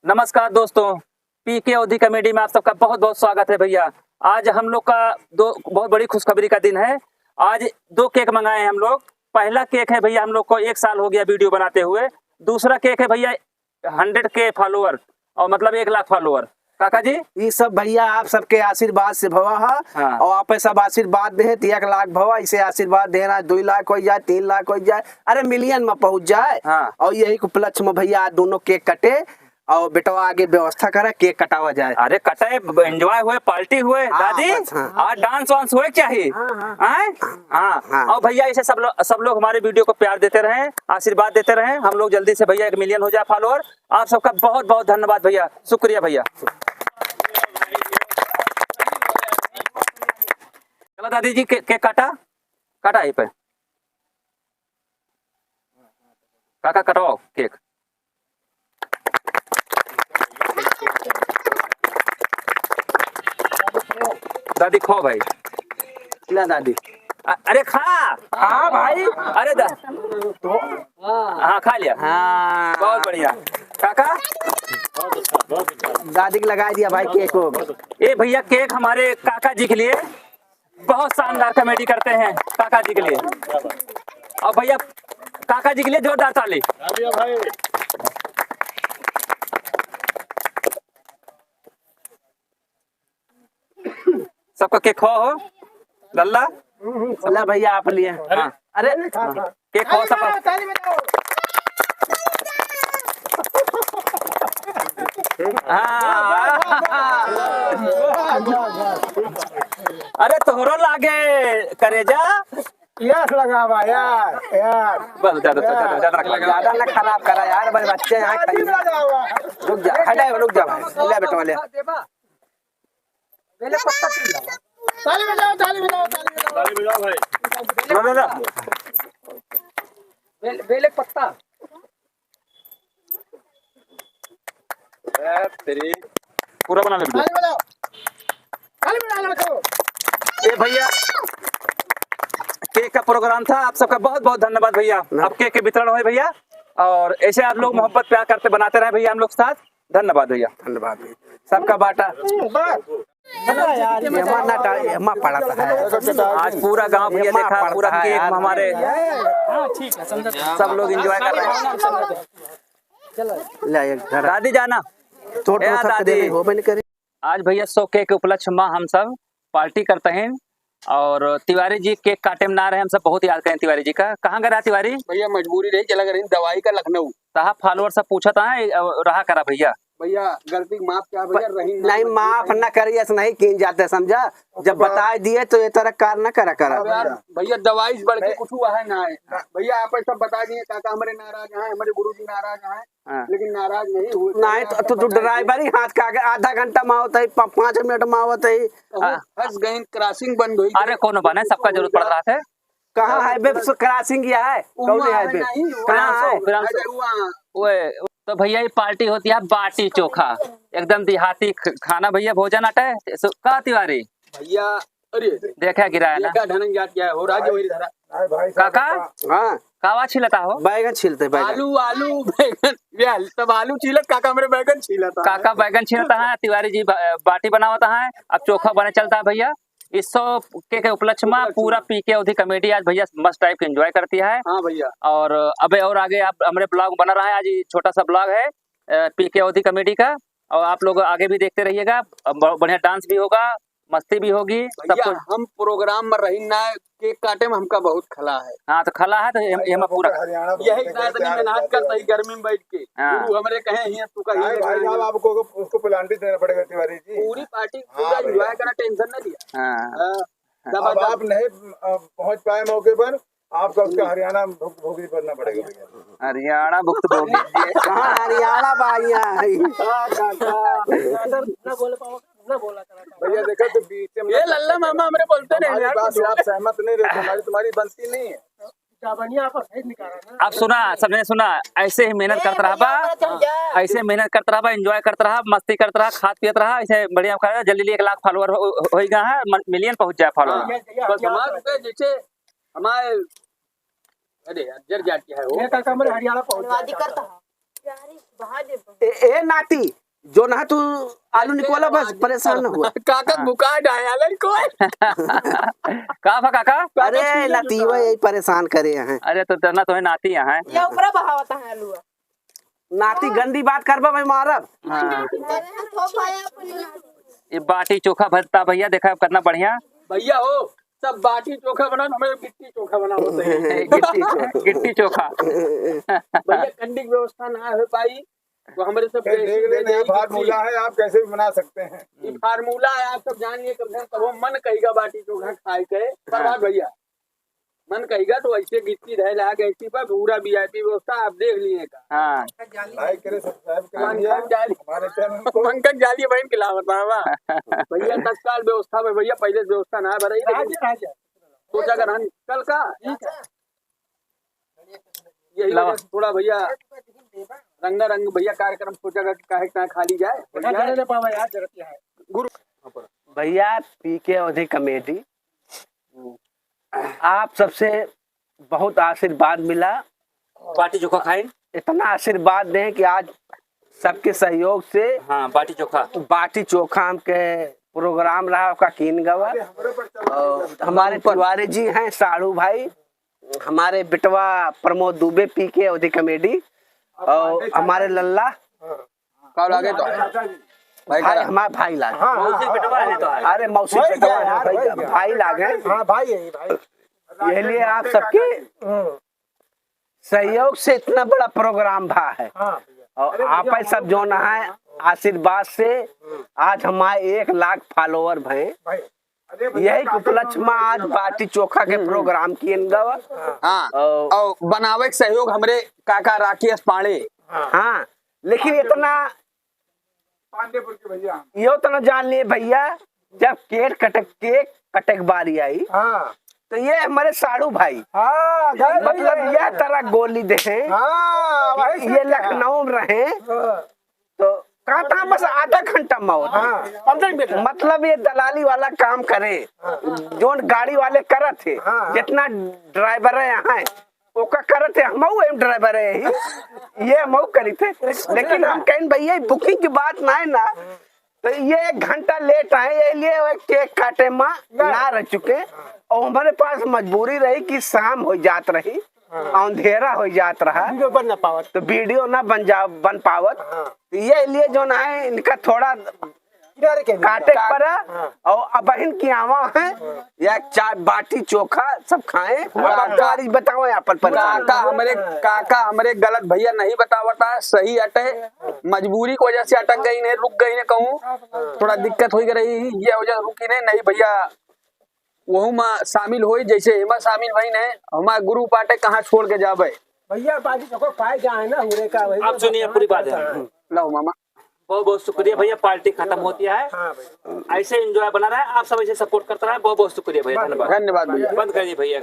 नमस्कार दोस्तों, पीके अवधी कॉमेडी में आप सबका बहुत बहुत स्वागत है भैया। आज हम लोग का दो बहुत बड़ी खुशखबरी का दिन है। आज दो केक मंगाए हैं हम लोग। पहला केक है भैया हम लोग को 1 साल हो गया वीडियो बनाते हुए। दूसरा केक है भैया 100K फॉलोअर और मतलब 1 लाख फॉलोअर। काका जी ये सब भैया आप सबके आशीर्वाद से भवा है। हाँ। और आप सब आशीर्वाद दे 1 लाख भवा, इसे आशीर्वाद देना 2 लाख हो जाए, 3 लाख हो जाए, अरे मिलियन में पहुंच जाए। हाँ। और यही उपलक्ष्य में भैया दोनों केक कटे और बेटवा आगे व्यवस्था करे, केक कटावा जाए। अरे कटाए, एंजॉय हुए, पार्टी हुए। हाँ, दादी बस, हाँ। आज डांस वांस हुए चाहिए। हाँ। और भैया इसे सब लोग हमारे वीडियो को प्यार देते रहे, आशीर्वाद देते रहे। हम लोग जल्दी से भैया 1 मिलियन हो जाए फॉलोअर। आप सबका बहुत बहुत धन्यवाद भैया, शुक्रिया भैया। चलो दादी जी केक काटा यहीं पे। काका कटवाओ केक। दादी खाओ भाई। ना दादी अरे खा। हाँ भाई। अरे हाँ खा लिया। हाँ बहुत बढ़िया। काका दादी को लगा दिया भाई केक को। ये भैया केक हमारे काका जी के लिए बहुत शानदार कॉमेडी करते हैं। काका जी के लिए और भैया काका जी के लिए जोरदार ताली। सबका केक खाओ हो लल्ला। ला भैया आप लिए। हाँ। अरे केक खाओ सब। हाँ। अरे तोहरो लागे करेजा। यस लगावा यार यार। बस ज्यादा ना खराब करा यार, बड़े बच्चे यहाँ खाइए। रुक जा हटा, रुक जा भाई। ले बेटा ले। ताली बजाओ भाई। लो। बेले पत्ता। तेरी पूरा बना ले। ताली बजाओ। ये भैया केक का प्रोग्राम था। आप सबका बहुत बहुत धन्यवाद भैया। अब केक के वितरण हुए भैया और ऐसे आप लोग मोहब्बत प्यार करते बनाते रहे भैया हम लोग साथ। धन्यवाद भैया। धन्यवाद भैया। सबका बाटा यमा पड़ता है। आज पूरा गांव भैया देखा, पूरा केक हमारे सब लोग एंजॉय कर रहे हैं। दादी जाना दादी हो मैंने करी। आज भैया 100 केक के उपलक्ष्य में हम सब पार्टी करते हैं और तिवारी जी केक काटे में ना रहे। हम सब बहुत याद करें तिवारी जी का। कहाँ गया तिवारी भैया मजबूरी रही, चला गई दवाई का लखनऊ। साहब फॉलोअर सब पूछा था रहा करा भैया। भैया गलती माफ क्या भैया, रही नहीं माफ न करिए, नहीं किन जाते समझा। जब बता दिए तो ये तरह कार न करा यार भैया दवाई से बढ़ के कुछ हुआ है ना है। भैया आप सब बता दिए, काका हमारे नाराज हैं, हमारे गुरुजी नाराज हैं, लेकिन नाराज नहीं हुए। नहीं तो ड्राइवर ही हाथ का आधा घंटा में आवत है, 5 मिनट में आवत है। फंस गई, क्रॉसिंग बंद हुई। अरे कौन बने, सबका जरूरत पड़ रहा था। कहाँ हाईवे क्रॉसिंग किया है? कौन हाईवे कहाँ है? तो भैया ये पार्टी होती है बाटी चोखा, एकदम देहाती खाना भैया, भोजन आटा है का तिवारी भैया। अरे देखा गिराया ना ढनंग जात क्या हो रहा है काका। हाँ कावा छिलता हो? बैगन छीलते बैगन। आलू बैगन तब आलू छीलत, काका मेरे बैगन छीलता। काका बैगन छिलता है, तिवारी जी बाटी बनावता है। अब चोखा बने चलता है भैया। इस 100 के उपलक्ष्य में पूरा पीके अवधी कॉमेडी आज भैया मस्त टाइप के एंजॉय करती है। हाँ भैया। और अबे और आगे आप हमारे ब्लॉग बना रहा है। आज छोटा सा ब्लॉग है पीके अवधी कॉमेडी का और आप लोग आगे भी देखते रहिएगा। बढ़िया डांस भी होगा, मस्ती भी होगी, सब कुछ। हम प्रोग्राम में रही ना, केक काटे में हमका बहुत खला है। हाँ तो खला है तो ये मैं पूरा यही शायद मेहनत करता ही गर्मी में बैठ के। गुरु हमरे कहे ही तू कहीं भाई साहब आपको उसको प्लान भी देना पड़ेगा तिवारी जी। पूरी पार्टी पूरा एंजॉय करना, टेंशन न लिया। अब आप नहीं पहुंच पाए मौके पर, आपका उसका हरियाणा भुगतान करना पड़ेगा भैया। हरियाणा भुक्त भोगी। कहाँ हरियाणा बाइया भैया देखा तो बीच में ये लल्ला मामा हमरे बोलते नहीं यार, आप सहमत नहीं रहते, तुम्हारी बनती नहीं है। अब सुना, सबने सुना। ऐसे ही मेहनत करता रहा बा, ऐसे मेहनत करता रहा, एंजॉय करता रहा, मस्ती करता रहा, खाद पियत रहा, ऐसे बढ़िया खा। जल्दी 1 लाख फॉलोअर हो गया है, मिलियन पहुंच जाए फॉलोअर। बस हमारे जैसे हमारे अरे यार जर जाट क्या है वो हरियाणा पहुंच ए नाती जो ना तू आलू निकोला बस परेशान न हुआ। काका बुका डाले कोई कहा भा काका? अरे नाती वो यही परेशान करे हैं। अरे तो तरना तो है नाती यहाँ ये ऊपर बहावता है आलू। नाती गंदी बात करबा भाई मारब। हाँ। ये बाटी चोखा भरता भैया देखा कितना बढ़िया। भैया हो सब बाटी चोखा बना हमें गिट्टी चोखा बना होते हैं। गिट्टी चोखा। भैया कंडी की व्यवस्था ना हो पाई तो हमारे सब देख लेते फार्मूला है, आप कैसे भी बना सकते हैं। ये फार्मूला है, आप सब जानिए। कब तब मन कहेगा बाटी चोखा खाए के पर भैया मन कहेगा तो ऐसे गिट्टी रह ला ऐसी पर पूरा VIP व्यवस्था आप देख लिए का। हाँ। लाइक करें, सब्सक्राइब करें हमारे चैनल को। पंकज जाली बहन खिलावत बाबा भैया तत्काल व्यवस्था में भैया पहले व्यवस्था ना भराई सोचा कर कल का यही थोड़ा भैया रंगा रंग भैया कार्यक्रम सोचा कर काहे ना खाली जाए गुरु भैया PK अवधी कमेटी आप सबसे बहुत आशीर्वाद मिला। बाटी चोखा खाए। इतना आशीर्वाद दें कि आज सबके सहयोग से हाँ बाटी चोखा के प्रोग्राम रहा उसका कीन गवा। हमारे तिवारी जी हैं साड़ू भाई, हमारे बिटवा प्रमोद दुबे PK अवधी कमेटी और हमारे लल्ला कब लागे तो भाई हमारा भाई लागे। मौसी बिटवा है तो। अरे मौसी बिटवा है भाई लागे। भाई है भाई। ये लिए आप सबके सहयोग से इतना बड़ा प्रोग्राम भा है और आप सब जो ना है आशीर्वाद से आज हमारे 1 लाख फॉलोअर भे। यही उपलक्ष्य में आज बाटी चोखा के प्रोग्राम किए गवा। हाँ और बनावे के सहयोग हमरे काका राकेश पांडे। हाँ लेकिन इतना पांडेपुर के भैया यो तो जान लिए भैया जब केक कटक बारी आई तो ये हमारे साड़ू भाई मतलब यह तरह गोली दे ये लखनऊ में रहे तो कहता बस आधा घंटा में होता 15 मिनट मतलब ये दलाली वाला काम करे जो गाड़ी वाले करत थे जितना ड्राइवर है यहाँ ओका करत थे हम ड्राइवर है ये हम करी थे लेकिन हम कहीं भैया बुकिंग की बात ना है ना तो ये 1 घंटा लेट आए ये लिए केक काटे में ना रह चुके और हमारे पास मजबूरी रही कि शाम हो जात रही अंधेरा हो जात रहा बन ना पावत तो वीडियो ना बन पावत ये लिए जो ना है इनका थोड़ा काटे पर और अब बहन की आवा है या 4 बाटी चोखा सब खाए और बताओ यहाँ पर काका हमारे गलत भैया नहीं बतावता सही अटे मजबूरी की वजह से अटक गई नहीं रुक गई नहीं कहूँ थोड़ा दिक्कत हो रही ये वजह रुकी नहीं भैया वहू में शामिल हो जैसे हेमा शामिल भई ने हमारे गुरु पाटे कहाँ छोड़ के जाबे भैया बाटी चोखा खाए जाए ना हुरे का भाई। आप सुनिए पूरी बात है। लो मामा बहुत बहुत शुक्रिया भैया। पार्टी खत्म होती है ऐसे एंजॉय बना रहा है आप सब ऐसे सपोर्ट करता रहा। बहुत बहुत शुक्रिया भैया। धन्यवाद धन्यवाद भैया। बंद करिए भैया।